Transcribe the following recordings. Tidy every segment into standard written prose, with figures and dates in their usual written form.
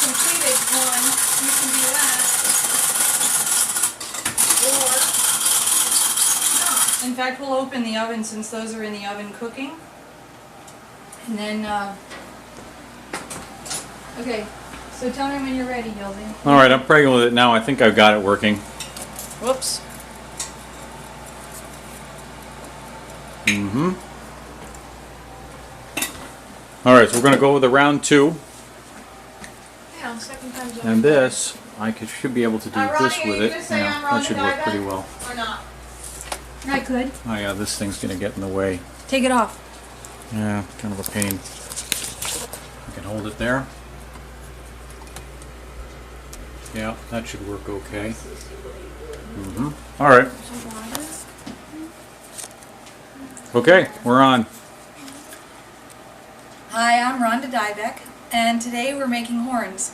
completed one, you can be last, or not. In fact, we'll open the oven since those are in the oven cooking. And then, okay, so tell me when you're ready, Gildy. Alright, I'm pregnant with it now. I think I've got it working. Whoops. Mm-hmm. Alright, so we're going to go with the round 2. Yeah, second time's And this, should be able to do Ronnie, this are with you it. gonna say Yeah, I'm that Rhonda should work Dybiec? pretty well. Or not? I could. Oh yeah, this thing's going to get in the way. Take it off. Yeah, kind of a pain. I can hold it there. Yeah, that should work okay. Mm-hmm. Alright. Okay, we're on. Hi, I'm Rhonda Dybiec, and today we're making horns.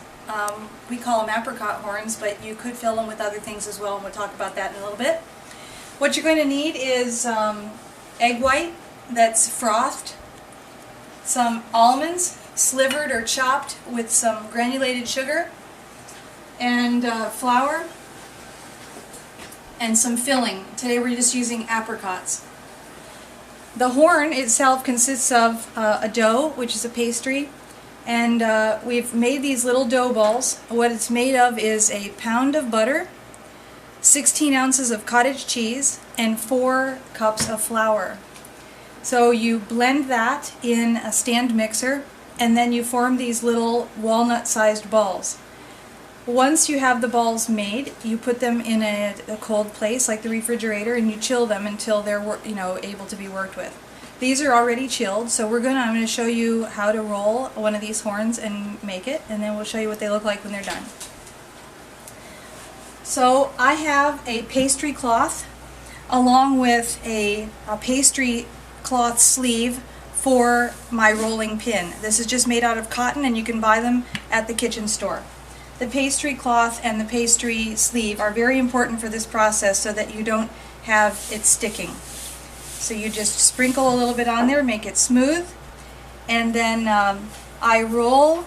We call them apricot horns, but you could fill them with other things as well, and we'll talk about that in a little bit. What you're going to need is egg white that's frothed, some almonds, slivered or chopped with some granulated sugar, and flour, and some filling. Today we're just using apricots. The horn itself consists of a dough, which is a pastry, and we've made these little dough balls. What it's made of is a pound of butter, 16 ounces of cottage cheese, and 4 cups of flour. So you blend that in a stand mixer, and then you form these little walnut-sized balls. Once you have the balls made, you put them in a cold place like the refrigerator, and you chill them until they're able to be worked with. These are already chilled, so I'm going to show you how to roll one of these horns and make it, and then we'll show you what they look like when they're done. So I have a pastry cloth along with a pastry cloth sleeve for my rolling pin. This is just made out of cotton, and you can buy them at the kitchen store. The pastry cloth and the pastry sleeve are very important for this process so that you don't have it sticking. So you just sprinkle a little bit on there, make it smooth, and then I roll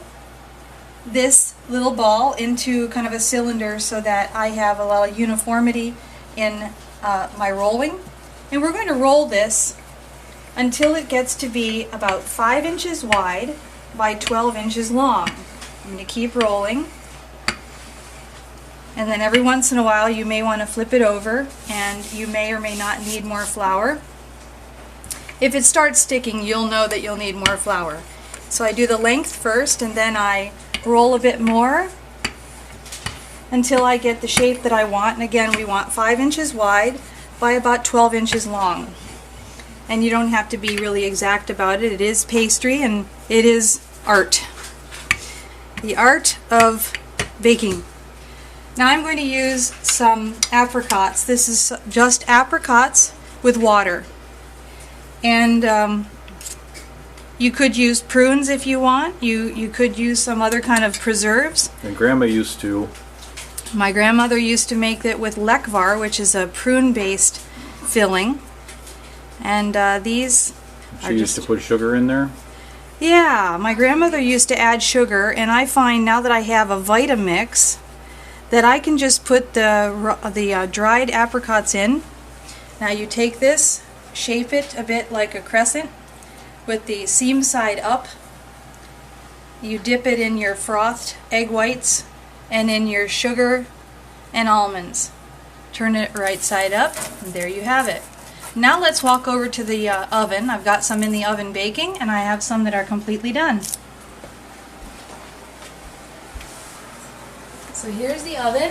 this little ball into kind of a cylinder so that I have a lot of uniformity in my rolling. And we're going to roll this until it gets to be about 5 inches wide by 12 inches long. I'm going to keep rolling. And then every once in a while you may want to flip it over, and you may or may not need more flour. If it starts sticking, you'll know that you'll need more flour. So I do the length first, and then I roll a bit more until I get the shape that I want. And again, we want 5 inches wide by about 12 inches long. And you don't have to be really exact about it. It is pastry, and it is art. The art of baking. Now I'm going to use some apricots. This is just apricots with water. And you could use prunes if you want. You could use some other kind of preserves. And Grandma used to. My grandmother used to make it with lekvar, which is a prune-based filling. And these She used to put sugar in there? Yeah, my grandmother used to add sugar, and I find now that I have a VitaMix that I can just put the dried apricots in. Now you take this, shape it a bit like a crescent with the seam side up. You dip it in your frothed egg whites and in your sugar and almonds. Turn it right side up, and there you have it. Now let's walk over to the oven. I've got some in the oven baking, and I have some that are completely done. So here's the oven,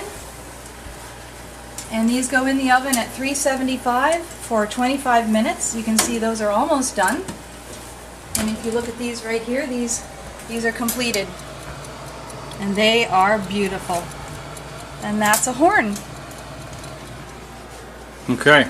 and these go in the oven at 375 for 25 minutes. You can see those are almost done. And if you look at these right here, these are completed. And they are beautiful. And that's a horn. Okay.